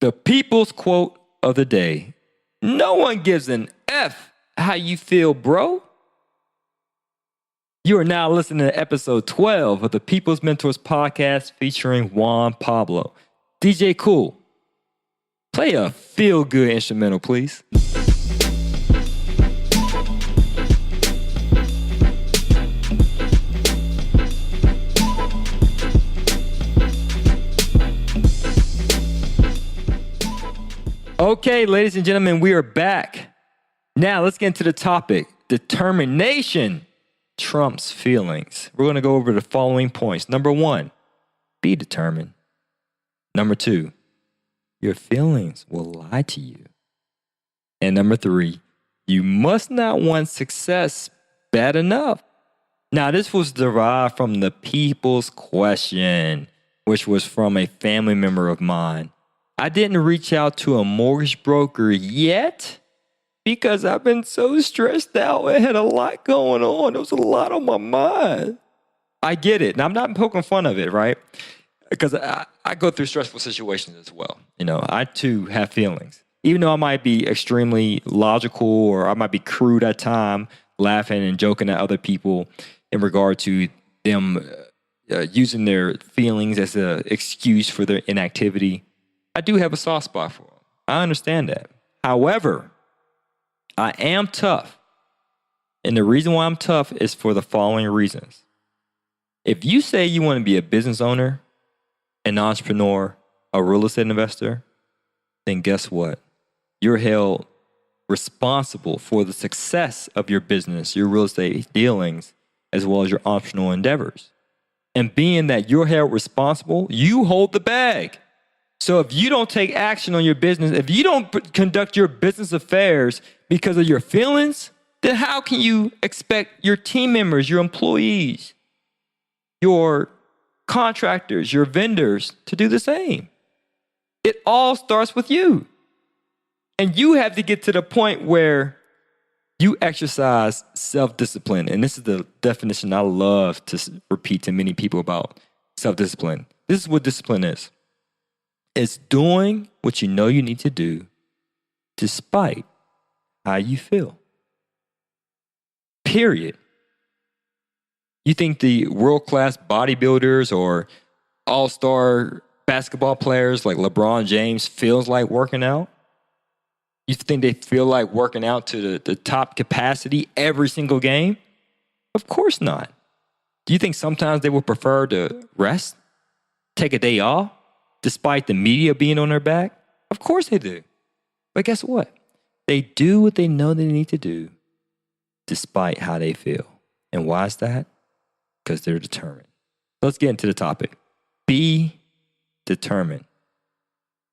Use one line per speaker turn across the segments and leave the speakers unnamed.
The people's quote of the day. No one gives an F how you feel, bro. You are now listening to episode 12 of the People's Mentors podcast featuring Juan Pablo. DJ Cool, play a feel-good instrumental, please. Okay, ladies and gentlemen, we are back. Now, let's get into the topic. Determination trumps feelings. We're going to go over the following points. Number 1, be determined. Number 2, your feelings will lie to you. And number 3, you must not want success bad enough. Now, this was derived from the people's question, which was from a family member of mine. I didn't reach out to a mortgage broker yet because I've been so stressed out. I had a lot going on. There was a lot on my mind. I get it. Now, I'm not poking fun of it, right? Because I go through stressful situations as well. You know, I too have feelings. Even though I might be extremely logical or I might be crude at times, laughing and joking at other people in regard to them using their feelings as an excuse for their inactivity, I do have a soft spot for them. I understand that. However, I am tough. And the reason why I'm tough is for the following reasons. If you say you want to be a business owner, an entrepreneur, a real estate investor, then guess what? You're held responsible for the success of your business, your real estate dealings, as well as your entrepreneurial endeavors. And being that you're held responsible, you hold the bag. So if you don't take action on your business, if you don't conduct your business affairs because of your feelings, then how can you expect your team members, your employees, your contractors, your vendors to do the same? It all starts with you. And you have to get to the point where you exercise self-discipline. And this is the definition I love to repeat to many people about self-discipline. This is what discipline is. It's doing what you know you need to do despite how you feel. Period. You think the world-class bodybuilders or all-star basketball players like LeBron James feels like working out? You think they feel like working out to the top capacity every single game? Of course not. Do you think sometimes they would prefer to rest, take a day off, despite the media being on their back? Of course they do. But guess what? They do what they know they need to do despite how they feel. And why is that? Because they're determined. Let's get into the topic. Be determined.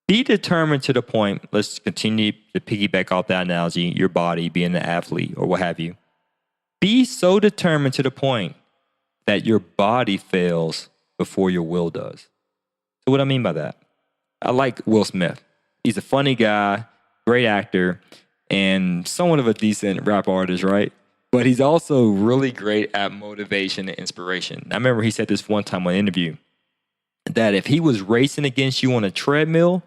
Be determined to the point, let's continue to piggyback off that analogy, your body being an athlete or what have you. Be so determined to the point that your body fails before your will does. So what I mean by that? I like Will Smith. He's a funny guy, great actor, and somewhat of a decent rap artist, right? But he's also really great at motivation and inspiration. I remember he said this one time on an interview, that if he was racing against you on a treadmill,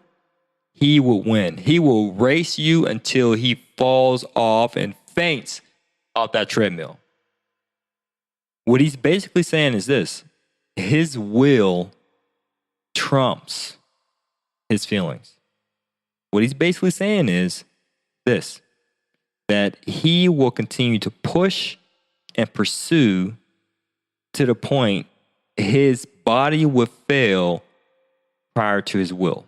he will win. He will race you until he falls off and faints off that treadmill. What he's basically saying is this: his will trumps his feelings. What he's basically saying is this: that he will continue to push and pursue to the point his body will fail prior to his will.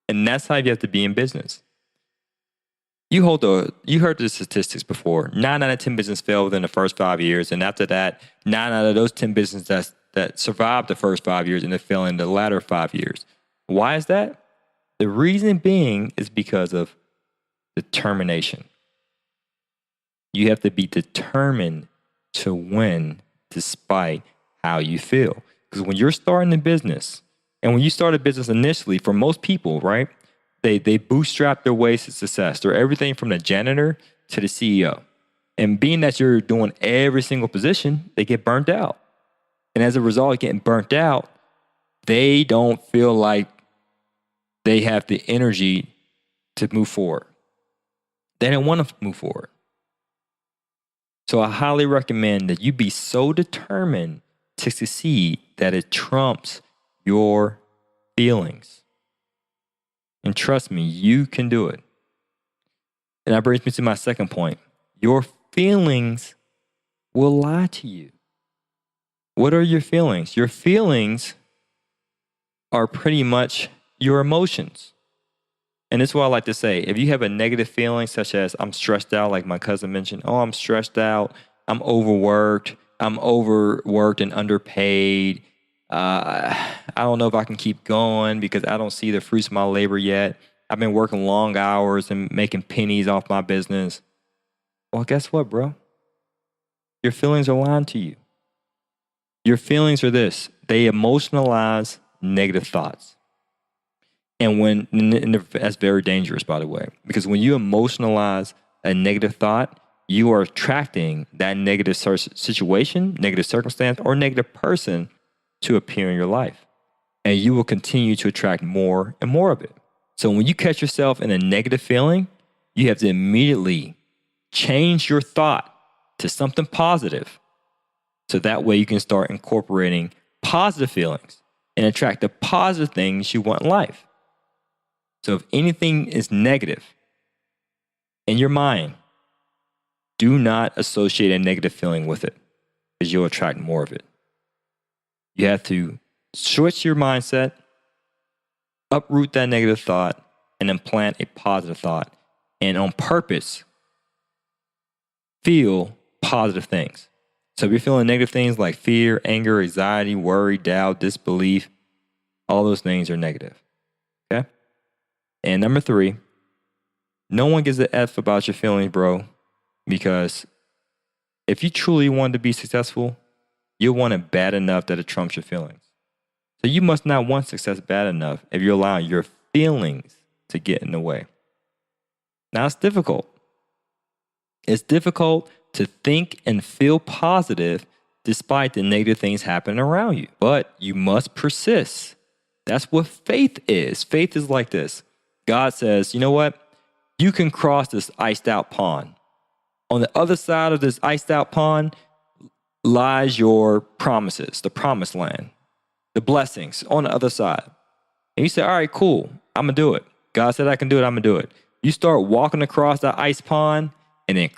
And that's how you have to be in business. You heard the statistics before. 9 out of 10 businesses fail within the first 5 years. And after that, 9 out of those 10 businesses that survived the first 5 years and they fail in the latter 5 years. Why is that? The reason being is because of determination. You have to be determined to win despite how you feel. Because when you're starting a business, and when you start a business initially, for most people, right, they bootstrap their way to success. They're everything from the janitor to the CEO. And being that you're doing every single position, they get burnt out. And as a result of getting burnt out, they don't feel like they have the energy to move forward. They don't want to move forward. So I highly recommend that you be so determined to succeed that it trumps your feelings. And trust me, you can do it. And that brings me to my second point. Your feelings will lie to you. What are your feelings? Your feelings are pretty much your emotions. And this is what I like to say. If you have a negative feeling, such as I'm stressed out, like my cousin mentioned, oh, I'm stressed out, I'm overworked and underpaid. I don't know if I can keep going because I don't see the fruits of my labor yet. I've been working long hours and making pennies off my business. Well, guess what, bro? Your feelings are lying to you. Your feelings are this. They emotionalize negative thoughts. And that's very dangerous, by the way, because when you emotionalize a negative thought, you are attracting that negative situation, negative circumstance, or negative person to appear in your life. And you will continue to attract more and more of it. So when you catch yourself in a negative feeling, you have to immediately change your thought to something positive. So that way you can start incorporating positive feelings and attract the positive things you want in life. So if anything is negative in your mind, do not associate a negative feeling with it because you'll attract more of it. You have to switch your mindset, uproot that negative thought, and implant a positive thought. And on purpose, feel positive things. So if you're feeling negative things like fear, anger, anxiety, worry, doubt, disbelief, all those things are negative. Okay? And number 3, no one gives a F about your feelings, bro, because if you truly want to be successful, you'll want it bad enough that it trumps your feelings. So you must not want success bad enough if you're allowing your feelings to get in the way. Now, it's difficult. It's difficult to think and feel positive despite the negative things happening around you, but you must persist. That's what faith is. Faith is like this. God says, you know what? You can cross this iced out pond. On the other side of this iced out pond lies your promises, the promised land, the blessings on the other side. And you say, all right, cool. I'm going to do it. God said I can do it. I'm going to do it. You start walking across that ice pond and then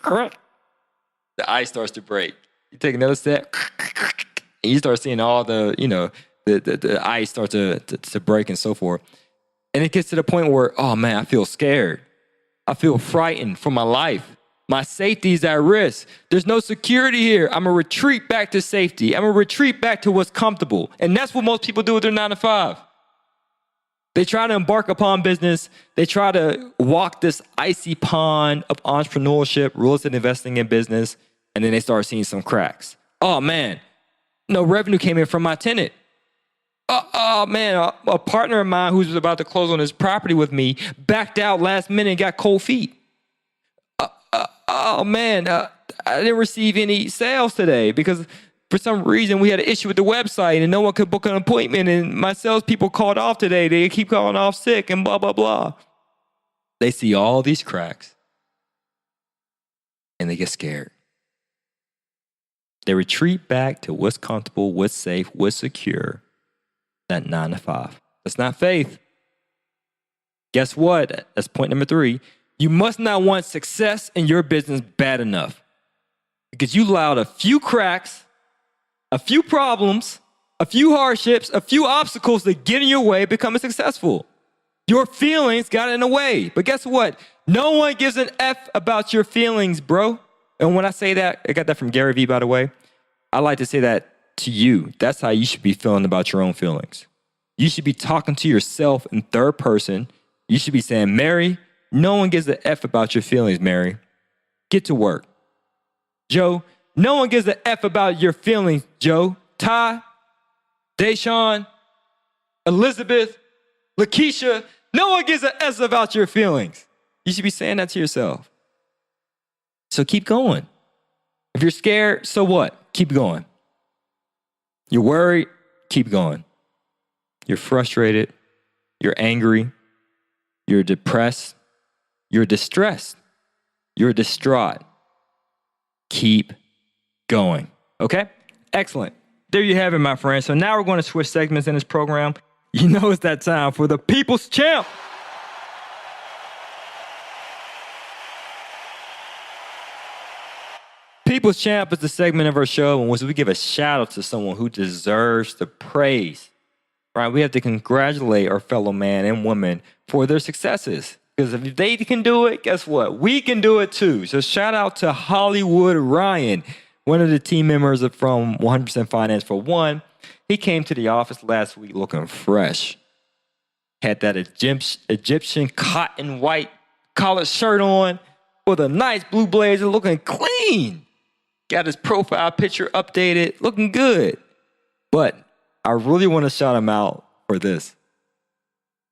the ice starts to break. You take another step and you start seeing all the ice start to break and so forth. And it gets to the point where, oh man, I feel scared. I feel frightened for my life. My safety is at risk. There's no security here. I'm going to retreat back to safety. I'm going to retreat back to what's comfortable. And that's what most people do with their 9 to 5. They try to embark upon business. They try to walk this icy pond of entrepreneurship, real estate investing in business, and then they start seeing some cracks. Oh man, no revenue came in from my tenant. Oh man, a partner of mine who's about to close on his property with me backed out last minute and got cold feet. Oh man, I didn't receive any sales today because for some reason we had an issue with the website and no one could book an appointment and my salespeople called off today. They keep calling off sick and blah, blah, blah. They see all these cracks and they get scared. They retreat back to what's comfortable, what's safe, what's secure, that 9 to 5. That's not faith. Guess what? That's point number 3. You must not want success in your business bad enough because you allowed a few cracks, a few problems, a few hardships, a few obstacles to get in your way of becoming successful. Your feelings got in the way. But guess what? No one gives an F about your feelings, bro. And when I say that, I got that from Gary Vee, by the way. I like to say that to you. That's how you should be feeling about your own feelings. You should be talking to yourself in third person. You should be saying, Mary, no one gives an F about your feelings, Mary. Get to work. Joe, no one gives an F about your feelings, Joe. Ty, Deshaun, Elizabeth, Lakeisha, no one gives an S about your feelings. You should be saying that to yourself. So keep going. If you're scared, so what? Keep going. You're worried, keep going. You're frustrated, you're angry, you're depressed, you're distressed, you're distraught. Keep going. Okay? Excellent. There you have it, my friends. So now we're going to switch segments in this program. You know it's that time for the People's Champ. People's Champ is the segment of our show in which we give a shout out to someone who deserves the praise. Right? We have to congratulate our fellow man and woman for their successes. Because if they can do it, guess what? We can do it too. So shout out to Hollywood Ryan, one of the team members from 100% Finance for One. He came to the office last week looking fresh. Had that Egyptian cotton white collared shirt on with a nice blue blazer, looking clean. Got his profile picture updated, looking good. But I really want to shout him out for this.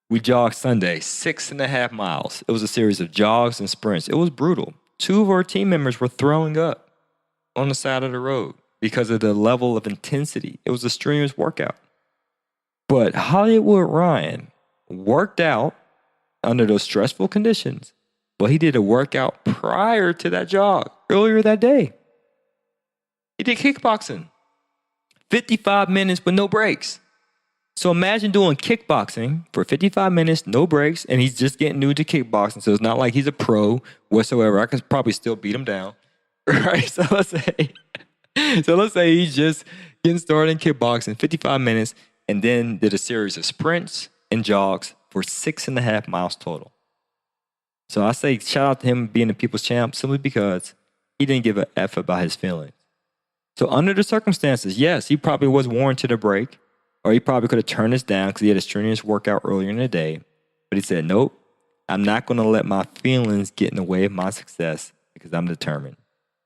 We jogged Sunday, 6.5 miles. It was a series of jogs and sprints. It was brutal. 2 of our team members were throwing up on the side of the road because of the level of intensity. It was a strenuous workout. But Hollywood Ryan worked out under those stressful conditions, but he did a workout prior to that jog, earlier that day. He did kickboxing, 55 minutes with no breaks. So imagine doing kickboxing for 55 minutes, no breaks, and he's just getting new to kickboxing. So it's not like he's a pro whatsoever. I could probably still beat him down, right? So let's say he's just getting started in kickboxing, 55 minutes, and then did a series of sprints and jogs for 6.5 miles total. So I say shout out to him being the People's Champ simply because he didn't give a F about his feelings. So under the circumstances, yes, he probably was warranted a break, or he probably could have turned this down because he had a strenuous workout earlier in the day. But he said, nope, I'm not going to let my feelings get in the way of my success because I'm determined.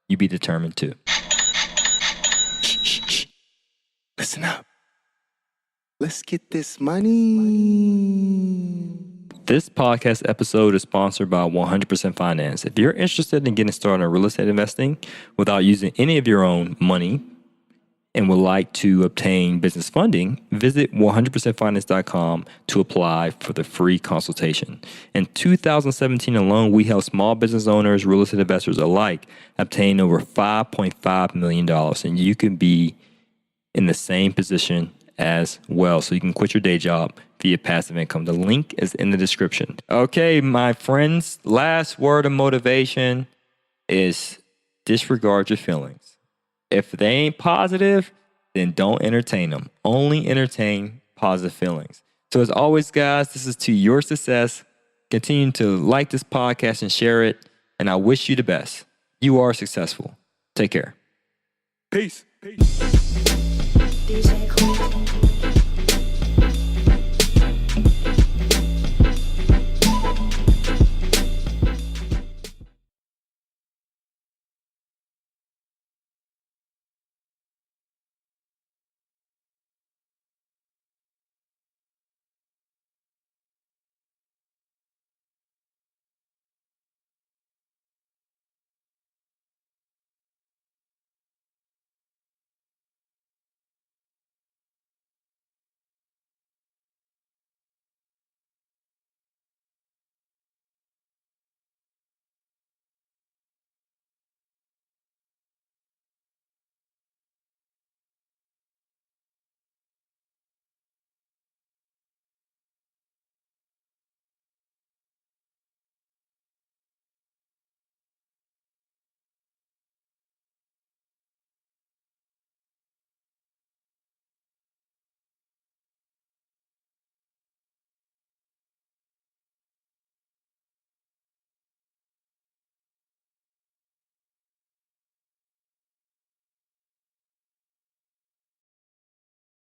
You be determined too. Shh. Listen up.
Let's get this money.
This podcast episode is sponsored by 100% Finance. If you're interested in getting started in real estate investing without using any of your own money and would like to obtain business funding, visit 100percentfinance.com to apply for the free consultation. In 2017 alone, we helped small business owners, real estate investors alike obtain over $5.5 million, and you can be in the same position as well. So you can quit your day job via passive income. The link is in the description. Okay, my friends, last word of motivation is disregard your feelings. If they ain't positive, then don't entertain them. Only entertain positive feelings. So as always, guys, this is to your success. Continue to like this podcast and share it. And I wish you the best. You are successful. Take care.
Peace.
DJ